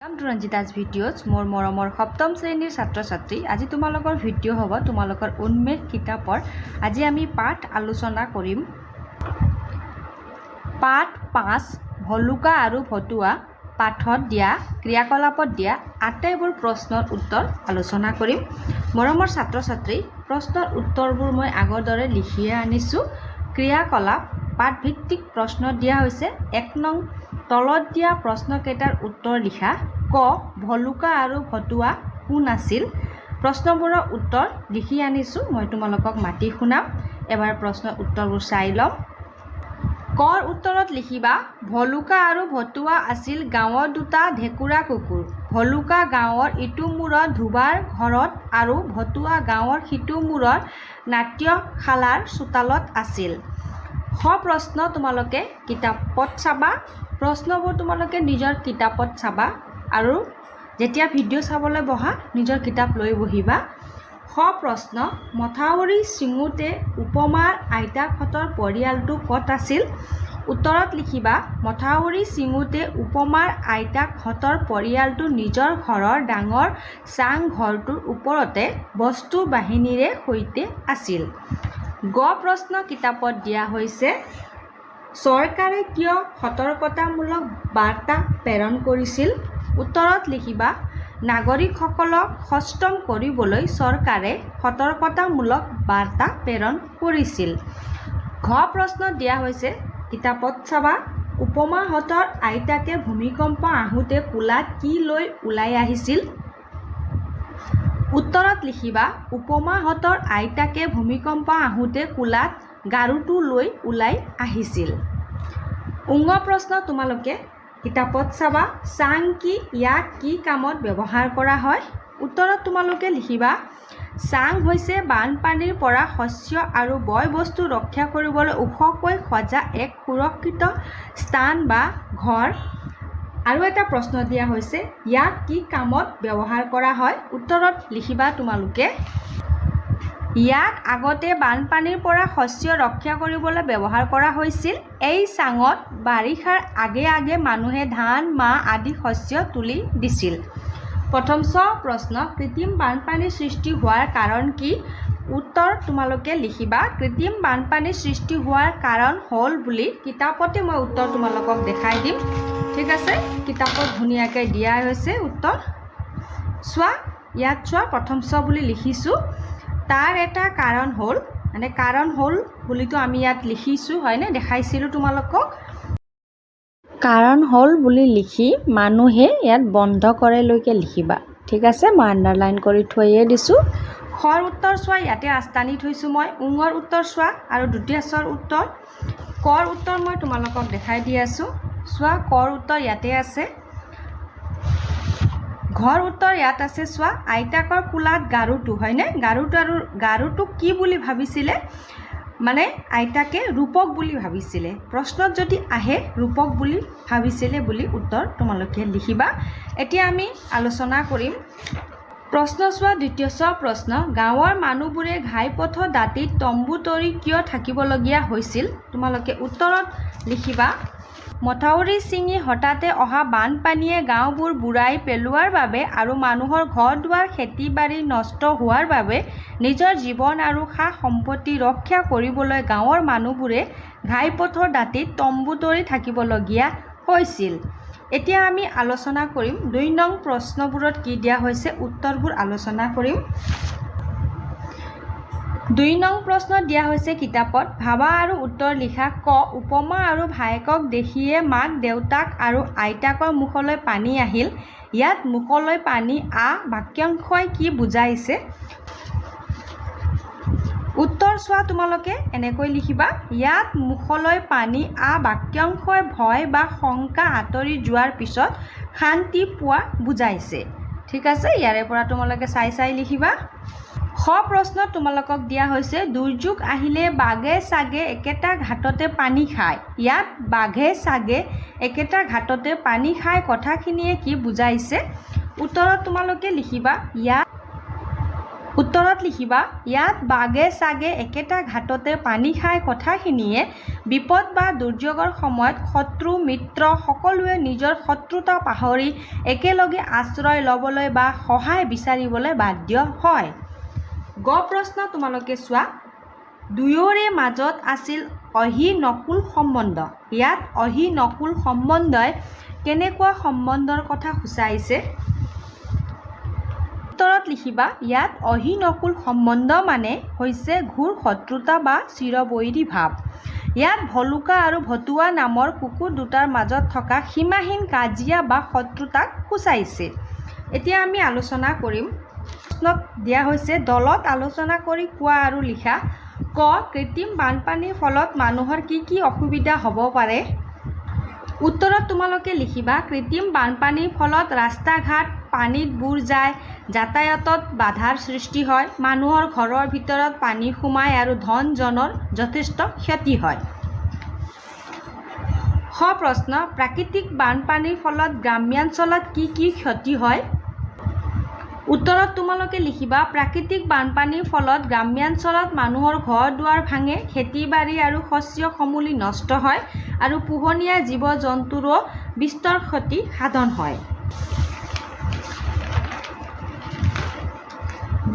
Welcome to Ranjita's videos. মোৰ মৰমৰ সপ্তম শ্ৰেণীৰ ছাত্ৰ ছাত্ৰী আজি তোমালোকৰ ভিডিঅ' হ'ব তোমালোকৰ উন্মেষ কিতাপৰ আজি আমি পাঠ আলোচনা কৰিম পাঠ 5 ভলুকা আৰু ভতুৱা পাঠত দিয়া ক্ৰিয়াকলাপত দিয়া আটাইবোৰ প্ৰশ্নৰ উত্তৰ আলোচনা কৰিম মৰমৰ ছাত্ৰ ছাত্ৰী প্ৰশ্নৰ উত্তৰবোৰ মই আগৰ দৰে লিখিয়ে আনিছো ক্ৰিয়াকলাপ পাঠ ভিত্তিক প্ৰশ্ন দিয়া হৈছে 1 নং তলত দিয়া প্ৰশ্নকেইটাৰ উত্তৰ লিখা ক ভলুকা আৰু ভতুৱা কোন আছিল প্ৰশ্নবোৰৰ উত্তৰ লিখি আনিছো মই তোমালোকক মাতি শুনাম এবাৰ প্ৰশ্নৰ উত্তৰবোৰ চাই লম কৰ উত্তৰত লিখিবা ভলুকা আৰু ভতুৱা আছিল গাঁৱৰ দুটা ঢেকুৰা কুকুৰ ভলুকা গাঁৱৰ ইটো মূৰৰ ধুবাৰ ঘৰত আৰু ভতুৱা গাঁৱৰ সিটো মূৰৰ নাট্যশালাৰ চোতালত আছিল খ প্ৰশ্ন তোমালোকে কিতাপত চাবা প্ৰশ্নবোৰ তোমালোকে নিজৰ কিতাপত চাবা আৰু যেতিয়া ভিডিঅ' চাবলৈ বহা নিজৰ কিতাপ লৈ বহিবা খ প্ৰশ্ন মথাউৰি চিঙুতে উপমাৰ আইতাকহঁতৰ পৰিয়ালটো ক'ত আছিল উত্তৰত লিখিবা মথাউৰি চিঙুতে উপমাৰ আইতাকহঁতৰ পৰিয়ালটো নিজৰ ঘৰৰ ডাঙৰ চাং ঘৰটোৰ ওপৰতে বস্তু বাহিনীৰে সৈতে আছিল গ প্ৰশ্ন কিতাপত দিয়া হৈছে চৰকাৰে কিয় সতৰ্কতামূলক বাৰ্তা প্ৰেৰণ কৰিছিল উত্তৰত লিখিবা নাগৰিকসকলক সচেতন কৰিবলৈ চৰকাৰে সতৰ্কতামূলক বাৰ্তা প্ৰেৰণ কৰিছিল ঘ প্ৰশ্ন দিয়া হৈছে কিতাপত চাবা উপমাহঁতৰ আইতাকে ভূমিকম্প আহোঁতে কোলাত কি লৈ ওলাই আহিছিল উত্তৰত লিখিবা উপমাহঁতৰ আইতাকে ভূমিকম্প আহোঁতে কোলাত গাৰুটো লৈ ওলাই আহিছিল উঙ প্ৰশ্ন তোমালোকে কিতাপত চাবা চাং কি ইয়াক কি কামত ব্যৱহাৰ কৰা হয় উত্তৰত তোমালোকে লিখিবা চাং হৈছে বানপানীৰ পৰা শস্য আৰু বয় বস্তু ৰক্ষা কৰিবলৈ ওখকৈ সজা এক সুৰক্ষিত স্থান বা ঘৰ আৰু এটা প্ৰশ্ন দিয়া হৈছে ইয়াক কি কামত ব্যৱহাৰ কৰা হয় উত্তৰত লিখিবা তোমালোকে ইয়াক আগতে বানপানীৰ পৰা শস্য ৰক্ষা কৰিবলৈ ব্যৱহাৰ কৰা হৈছিল এই চাঙত বাৰিষাৰ আগে আগে মানুহে ধান মাহ আদি শস্য তুলি দিছিল প্ৰথম প্ৰশ্ন কৃত্ৰিম বানপানীৰ সৃষ্টি হোৱাৰ কাৰণ কি উত্তৰ তোমালোকে লিখিবা কৃত্ৰিম বানপানীৰ সৃষ্টি হোৱাৰ কাৰণ হ'ল বুলি কিতাপতে মই উত্তৰ তোমালোকক দেখাই দিম ঠিক আছে কিতাপত ধুনীয়াকৈ দিয়া হৈছে উত্তৰ চোৱা ইয়াত চোৱা প্ৰথম বুলি লিখিছোঁ তাৰ এটা কাৰণ হ'ল মানে কাৰণ হ'ল বুলিতো আমি ইয়াত লিখিছোঁ হয়নে দেখাইছিলোঁ তোমালোকক কাৰণ হ'ল বুলি লিখি মানুহে ইয়াত বন্ধ কৰেলৈকে লিখিবা ঠিক আছে মই আণ্ডাৰলাইন কৰি থৈয়ে দিছোঁ খৰ উত্তৰ চোৱা ইয়াতে আস্তানি থৈছোঁ মই উঙৰ উত্তৰ চোৱা আৰু দ্বিতীয় উত্তৰ কৰ উত্তৰ মই তোমালোকক দেখাই দি আছোঁ চোৱা কৰ উত্তৰ ইয়াতে আছে ঘৰ উত্তৰ ইয়াত আছে চোৱা আইতাকৰ কোলাত গাৰুটো হয়নে গাৰুটো কি বুলি ভাবিছিলে মানে আইতাকে ৰূপক বুলি ভাবিছিলে প্ৰশ্নত যদি আহে ৰূপক বুলি ভাবিছিলে বুলি উত্তৰ তোমালোকে লিখিবা এতিয়া আমি আলোচনা কৰিম প্ৰশ্ন চোৱা দ্বিতীয় প্ৰশ্ন গাঁৱৰ মানুহবোৰে ঘাইপথৰ দাঁতিত তম্বু তৰি কিয় থাকিবলগীয়া হৈছিল তোমালোকে উত্তৰত লিখিবা মথাউৰি ছিঙি হঠাতে অহা বানপানীয়ে গাঁওবোৰ বুৰাই পেলোৱাৰ বাবে আৰু মানুহৰ ঘৰ দুৱাৰ খেতি বাৰী নষ্ট হোৱাৰ বাবে নিজৰ জীৱন আৰু সা সম্পত্তি ৰক্ষা কৰিবলৈ গাঁৱৰ মানুহবোৰে ঘাইপথৰ দাঁতিত তম্বু তৰি থাকিবলগীয়া হৈছিল এতিয়া আমি আলোচনা কৰিম 2 নং প্ৰশ্নবোৰত কি দিয়া হৈছে উত্তৰবোৰ আলোচনা কৰিম 2 নং প্ৰশ্ন দিয়া হৈছে কিতাপত ভাবা আৰু উত্তৰ লিখা ক উপমা আৰু ভায়েকক দেখিয়ে মাক দেউতাক আৰু আইতাকৰ মুখলৈ পানী আহিল ইয়াত মুখলৈ পানী বাক্যাংশই কি বুজাইছে উত্তৰ চোৱা তোমালোকে এনেকৈ লিখিবা ইয়াত মুখলৈ পানী বাক্যাংশই ভয় বা শংকা আঁতৰি যোৱাৰ পিছত শান্তি পোৱা বুজাইছে ঠিক আছে ইয়াৰে পৰা তোমালোকে চাই লিখিবা খ প্ৰশ্ন তোমালোকক দিয়া হৈছে দুৰ্যোগ আহিলে বাঘে চাগে একেটা ঘাটতে পানী খায় ইয়াত বাঘে চাগে একেটা ঘাটতে পানী খায় কথাখিনিয়ে কি বুজাইছে উত্তৰত তোমালোকে লিখিবা ইয়াত উত্তৰত লিখিবা ইয়াত বাগে চাগে একেটা ঘাটতে পানী খাই কথাখিনিয়ে বিপদ বা দুৰ্যোগৰ সময়ত শত্ৰু মিত্ৰ সকলোৱে নিজৰ শত্ৰুতা পাহৰি একেলগে আশ্ৰয় ল'বলৈ বা সহায় বিচাৰিবলৈ বাধ্য হয়। গ প্ৰশ্ন তোমালোকে চোৱা দুয়োৰে মাজত আছিল অহিনকুল সম্বন্ধ। ইয়াত অহিনকুল সম্বন্ধই কেনেকুৱা সম্বন্ধৰ কথা সূচাইছে? উত্তৰত লিখিবা ইয়াত অহিনকুল সম্বন্ধ মানে হৈছে ঘোৰ শত্ৰুতা বা চিৰবৈৰী ভাৱ। ইয়াত ভলুকা আৰু ভতুৱা নামৰ কুকুৰ দুটাৰ মাজত থকা সীমাহীন কাজিয়া বা শত্ৰুতাক সূচাইছে। এতিয়া আমি আলোচনা কৰিম। প্ৰশ্নত দিয়া হৈছে দলত আলোচনা কৰি কোৱা আৰু লিখা। ক কৃত্ৰিম বানপানীৰ ফলত মানুহৰ কি কি অসুবিধা হ'ব পাৰে? উত্তৰত তোমালোকে লিখিবা কৃত্ৰিম বানপানীৰ ফলত ৰাস্তা ঘাট পানীত বুৰ যায়, যাতায়াতত বাধাৰ সৃষ্টি হয়, মানুহৰ ঘৰৰ ভিতৰত পানী সোমায় আৰু ধন জনৰ যথেষ্ট ক্ষতি হয়। খ প্ৰশ্ন প্ৰাকৃতিক বানপানীৰ ফলত গ্ৰাম্যাঞ্চলত কি কি ক্ষতি হয়? উত্তৰত তোমালোকে লিখিবা প্ৰাকৃতিক বানপানীৰ ফলত গ্ৰাম্যাঞ্চলত মানুহৰ ঘৰ দুৱাৰ ভাঙে, খেতি বাৰী আৰু শস্য সমূলি নষ্ট হয় আৰু পোহনীয়া জীৱ জন্তুৰো বিস্তৰ ক্ষতি সাধন হয়।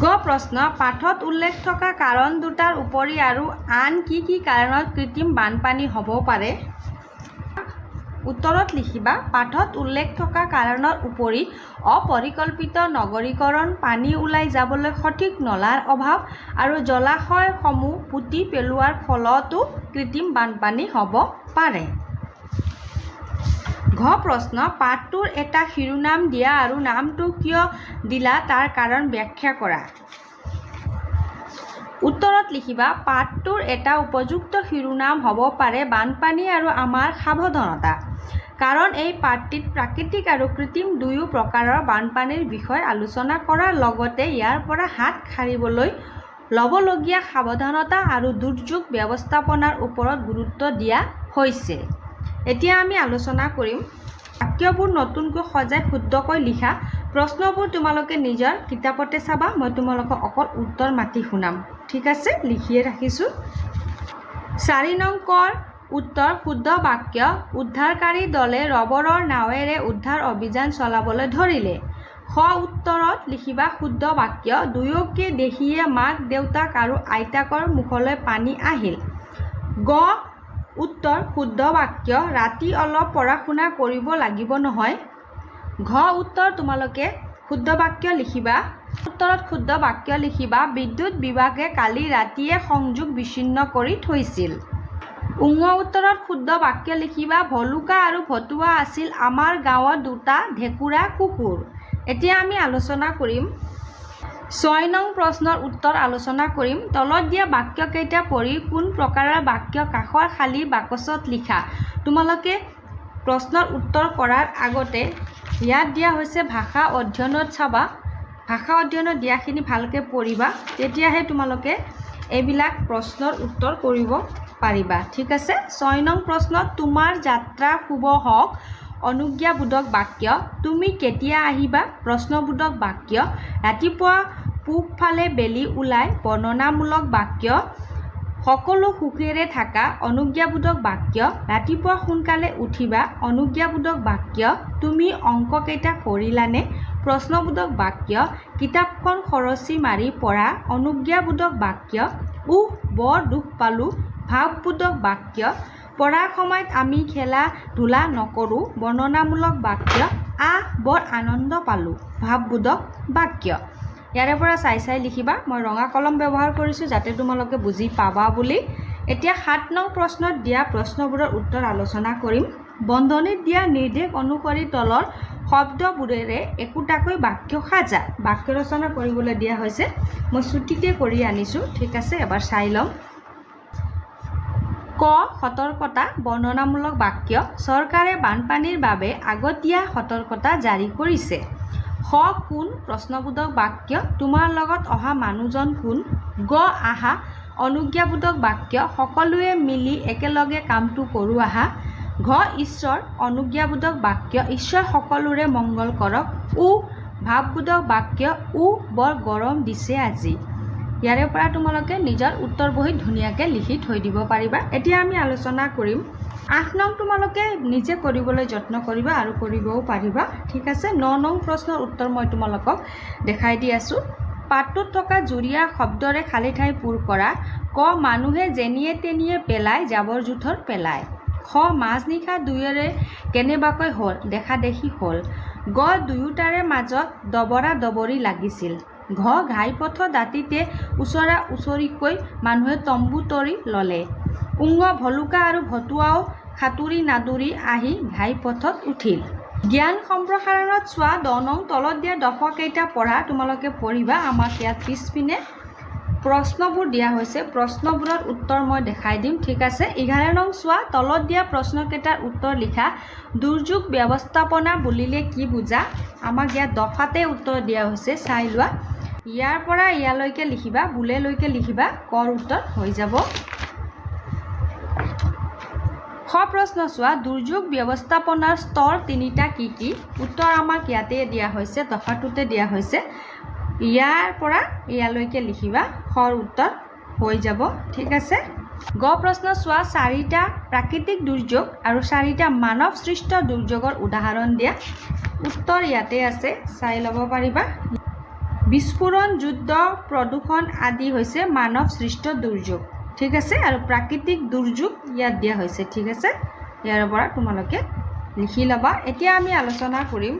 গ প্ৰশ্ন পাঠত উল্লেখ থকা কাৰণ দুটাৰ উপৰি আৰু আন কি কি কাৰণত কৃত্ৰিম বানপানী হ'ব পাৰে? উত্তৰত লিখিবা পাঠত উল্লেখ থকা কাৰণৰ উপৰি অপৰিকল্পিত নগৰীকৰণ, পানী ওলাই যাবলৈ সঠিক নলাৰ অভাৱ আৰু জলাশয়সমূহ পুতি পেলোৱাৰ ফলতো কৃত্ৰিম বানপানী হ'ব পাৰে। ঘ প্ৰশ্ন পাঠটোৰ এটা শিৰোনাম দিয়া আৰু নামটো কিয় দিলা তাৰ কাৰণ ব্যাখ্যা কৰা। উত্তৰত লিখিবা পাঠটোৰ এটা উপযুক্ত শিৰোনাম হ'ব পাৰে বানপানী আৰু আমাৰ সাৱধানতা। কাৰণ এই পাঠটিত প্ৰাকৃতিক আৰু কৃত্ৰিম দুয়ো প্ৰকাৰৰ বানপানীৰ বিষয়ে আলোচনা কৰাৰ লগতে ইয়াৰ পৰা হাত সাৰিবলৈ ল'বলগীয়া সাৱধানতা আৰু দুৰ্যোগ ব্যৱস্থাপনাৰ ওপৰত গুৰুত্ব দিয়া হৈছে। এতিয়া আমি আলোচনা কৰিম বাক্যবোৰ নতুনকৈ সজাই শুদ্ধকৈ লিখা। প্ৰশ্নবোৰ তোমালোকে নিজৰ কিতাপতে চাবা, মই তোমালোকক অকল উত্তৰ মাতি শুনাম। ঠিক আছে, লিখিয়ে ৰাখিছোঁ। 4 নং কৰ উত্তৰ শুদ্ধ বাক্য উদ্ধাৰকাৰী দলে ৰবৰৰ নাৱেৰে উদ্ধাৰ অভিযান চলাবলৈ ধৰিলে। খ উত্তৰত লিখিবা শুদ্ধ বাক্য দুয়োকে দেখিয়ে মাক দেউতাক আৰু আইতাকৰ মুখলৈ পানী আহিল। গ উত্তৰ শুদ্ধ বাক্য ৰাতি অলপ পঢ়া শুনা কৰিব লাগিব নহয়। ঘ উত্তৰ তোমালোকে শুদ্ধ বাক্য লিখিবা। উত্তৰত শুদ্ধ বাক্য লিখিবা বিদ্যুৎ বিভাগে কালি ৰাতিয়ে সংযোগ বিচ্ছিন্ন কৰি থৈছিল। উঙ উত্তৰত শুদ্ধ বাক্য লিখিবা ভলুকা আৰু ভতুৱা আছিল আমাৰ গাঁৱত দুটা ঢেকুৰা কুকুৰ। এতিয়া আমি আলোচনা কৰিম 6 নং প্ৰশ্নৰ উত্তৰ আলোচনা কৰিম। তলত দিয়া বাক্যকেইটা পঢ়ি কোন প্ৰকাৰৰ বাক্য কাষৰ খালী বাকচত লিখা। তোমালোকে প্ৰশ্নৰ উত্তৰ কৰাৰ আগতে ইয়াত দিয়া হৈছে ভাষা অধ্যয়নত চাবা। ভাষা অধ্যয়নত দিয়াখিনি ভালকৈ পঢ়িবা, তেতিয়াহে তোমালোকে এইবিলাক প্ৰশ্নৰ উত্তৰ কৰিব পাৰিবা। ঠিক আছে। 6 নং প্ৰশ্নত তোমাৰ যাত্ৰা শুভ হওক অনুজ্ঞাবোধক বাক্য। তুমি কেতিয়া আহিবা প্ৰশ্নবোধক বাক্য। ৰাতিপুৱা পূব ফালে বেলি ওলাই বৰ্ণনামূলক বাক্য। সকলো সুখেৰে থাকা অনুজ্ঞাবোধক বাক্য। ৰাতিপুৱা সোনকালে উঠিবা অনুজ্ঞাবোধক বাক্য। তুমি অংককেইটা কৰিলানে প্ৰশ্নবোধক বাক্য। কিতাপখন খৰচি মাৰি পঢ়া অনুজ্ঞাবোধক বাক্য। বৰ দুখ পালোঁ ভাৱবোধক বাক্য। পঢ়াৰ সময়ত আমি খেলা ধূলা নকৰোঁ বৰ্ণনামূলক বাক্য। বৰ আনন্দ পালোঁ ভাৱবোধক বাক্য। ইয়াৰে পৰা চাই লিখিবা। মই ৰঙা কলম ব্যৱহাৰ কৰিছোঁ যাতে তোমালোকে বুজি পাবা বুলি। এতিয়া 7 নং প্ৰশ্নত দিয়া প্ৰশ্নবোৰৰ উত্তৰ আলোচনা কৰিম। বন্ধনীত দিয়া নিৰ্দেশ অনুসৰি তলৰ শব্দবোৰেৰে একোটাকৈ বাক্য সাজা। বাক্য ৰচনা কৰিবলৈ দিয়া হৈছে, মই ছুটিতে কৰি আনিছোঁ। ঠিক আছে, এবাৰ চাই ল'ম। ক সতৰ্কতা বৰ্ণনামূলক বাক্য। চৰকাৰে বানপানীৰ বাবে আগতীয়া সতৰ্কতা জাৰি কৰিছে। খ কোন প্ৰশ্নবোধক বাক্য। তোমাৰ লগত অহা মানুহজন কোন। গ আহা অনুজ্ঞাবোধক বাক্য। সকলোৱে মিলি একেলগে কামটো কৰোঁ আহা। ঘ ঈশ্বৰ অনুজ্ঞাবোধক বাক্য। ঈশ্বৰ সকলোৰে মংগল কৰক। ভাৱবোধক বাক্য ও বৰ গৰম দিছে আজি। ইয়াৰে পৰা তোমালোকে নিজৰ উত্তৰ বহীত ধুনীয়াকৈ লিখি থৈ দিব পাৰিবা। এতিয়া আমি আলোচনা কৰিম 8 নং তোমালোকে নিজে কৰিবলৈ যত্ন কৰিবা আৰু কৰিবও পাৰিবা। ঠিক আছে, 9 নং প্ৰশ্নৰ উত্তৰ মই তোমালোকক দেখাই দি আছোঁ। পাঠটোত থকা জুৰীয়া শব্দৰে খালী ঠাই পূৰ কৰা। ক মানুহে যেনিয়ে তেনিয়ে পেলায় জাবৰ জোঁথৰ পেলায়। খ মাজনিশা দুয়োৰে কেনেবাকৈ হ'ল দেখা দেখি হ'ল। গ দুয়োটাৰে মাজত দবৰা দবৰি লাগিছিল। ঘ ঘাইপথৰ দাঁতিতে ওচৰা ওচৰিকৈ মানুহে তম্বু তৰি ল'লে। উঙ ভলুকা আৰু ভতুৱাও সাঁতুৰি নাদুৰি আহি ঘাইপথত উঠিল। জ্ঞান সম্প্ৰসাৰণত চোৱা 10 নং তলত দিয়া দফাকেইটা পঢ়া। তোমালোকে পঢ়িবা। আমাক ইয়াত পিছপিনে প্ৰশ্নবোৰ দিয়া হৈছে, প্ৰশ্নবোৰৰ উত্তৰ মই দেখাই দিম। ঠিক আছে, 11 নং চোৱা তলত দিয়া প্ৰশ্নকেইটাৰ উত্তৰ লিখা। দুৰ্যোগ ব্যৱস্থাপনা বুলিলে কি বুজা? আমাক ইয়াত দফাতে উত্তৰ দিয়া হৈছে, চাই লোৱা। ইয়াৰ পৰা ইয়ালৈকে লিখিবা, বুলেলৈকে লিখিবা, কৰ উত্তৰ হৈ যাব। খ প্ৰশ্ন চোৱা দুৰ্যোগ ব্যৱস্থাপনাৰ স্তৰ 3টা কি কি? উত্তৰ আমাক ইয়াতে দিয়া হৈছে, দফাটোতে দিয়া হৈছে। ইয়াৰ পৰা ইয়ালৈকে লিখিবা, খৰ উত্তৰ হৈ যাব। ঠিক আছে, গ প্ৰশ্ন চোৱা 4টা প্ৰাকৃতিক দুৰ্যোগ আৰু 4টা মানৱ সৃষ্ট দুৰ্যোগৰ উদাহৰণ দিয়া। উত্তৰ ইয়াতে আছে, চাই ল'ব পাৰিবা। বিস্ফোৰণ, যুদ্ধ, প্ৰদূষণ আদি হৈছে মানৱ সৃষ্ট দুৰ্যোগ। ঠিক আছে, আৰু প্ৰাকৃতিক দুৰ্যোগ ইয়াত দিয়া হৈছে। ঠিক আছে, ইয়াৰ পৰা তোমালোকে লিখি ল'বা। এতিয়া আমি আলোচনা কৰিম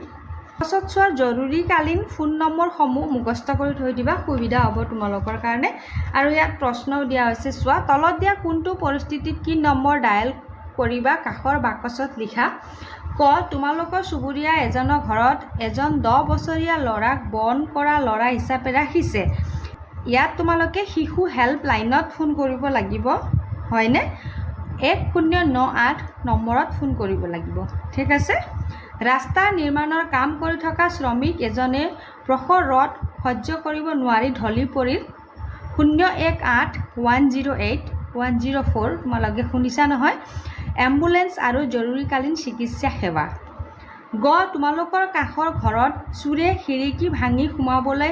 পাছত চোৱা জৰুৰীকালীন ফোন নম্বৰসমূহ মুখস্থ কৰি থৈ দিবা, সুবিধা হ'ব তোমালোকৰ কাৰণে। আৰু ইয়াত প্ৰশ্নও দিয়া হৈছে, চোৱা তলত দিয়া কোনটো পৰিস্থিতিত কি নম্বৰ ডায়েল কৰিবা কাষৰ বাকচত লিখা। ক তোমালোকৰ চুবুৰীয়া এজনৰ ঘৰত এজন 10 বছৰীয়া ল'ৰাক বন কৰা ল'ৰা হিচাপে ৰাখিছে। ইয়াত তোমালোকে শিশু হেল্পলাইনত ফোন কৰিব লাগিব, হয়নে? 1098 নম্বৰত ফোন কৰিব লাগিব। ঠিক আছে, ৰাস্তা নিৰ্মাণৰ কাম কৰি থকা শ্ৰমিক এজনে প্ৰখৰ ৰদ সহ্য কৰিব নোৱাৰি ঢলি পৰিল। 018-108-104 তোমালোকে শুনিছা নহয়? এম্বুলেন্স আৰু জৰুৰীকালীন চিকিৎসা সেৱা। গ তোমালোকৰ কাষৰ ঘৰত চোৰে খিৰিকী ভাঙি সোমাবলৈ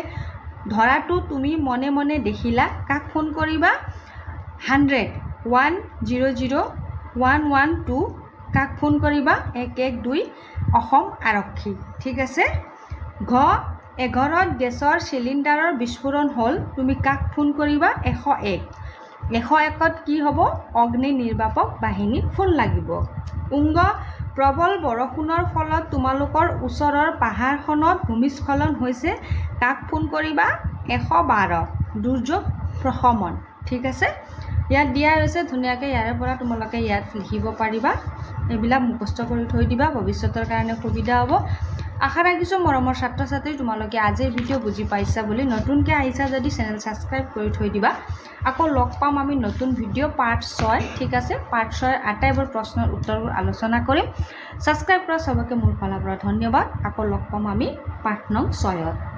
ধৰাটো তুমি মনে মনে দেখিলা, কাক ফোন কৰিবা? 100-100-112 কাক ফোন কৰিবা? 112 অসম আৰক্ষী। ঠিক আছে, ঘ এঘৰত গেছৰ চিলিণ্ডাৰৰ বিস্ফোৰণ হ'ল, তুমি কাক ফোন কৰিবা? 101। 101ত কি হ'ব? অগ্নি নিৰ্বাপক বাহিনীক ফোন লাগিব। উঙ্গ প্ৰবল বৰষুণৰ ফলত তোমালোকৰ ওচৰৰ পাহাৰখনত ভূমিস্খলন হৈছে, কাক ফোন কৰিবা? 112 দুৰ্যোগ প্ৰশমন। ঠিক আছে, ইয়াত দিয়া হৈছে ধুনীয়াকৈ, ইয়াৰে পৰা তোমালোকে ইয়াত লিখিব পাৰিবা। এইবিলাক মুখস্থ কৰি থৈ দিবা, ভৱিষ্যতৰ কাৰণে সুবিধা হ'ব। আশা ৰাখিছোঁ মৰমৰ ছাত্ৰ ছাত্ৰী তোমালোকে আজিৰ ভিডিঅ' বুজি পাইছা বুলি। নতুনকৈ আহিছা যদি চেনেল ছাবস্ক্ৰাইব কৰি থৈ দিবা। আকৌ লগ পাম আমি নতুন ভিডিঅ' পাৰ্ট 6। ঠিক আছে, পাৰ্ট 6ৰ আটাইবোৰ প্ৰশ্নৰ উত্তৰবোৰ আলোচনা কৰিম। ছাবস্ক্ৰাইব কৰা চবকে মোৰ ফালৰ পৰা ধন্যবাদ। আকৌ লগ পাম আমি পাৰ্ট নং 6ত।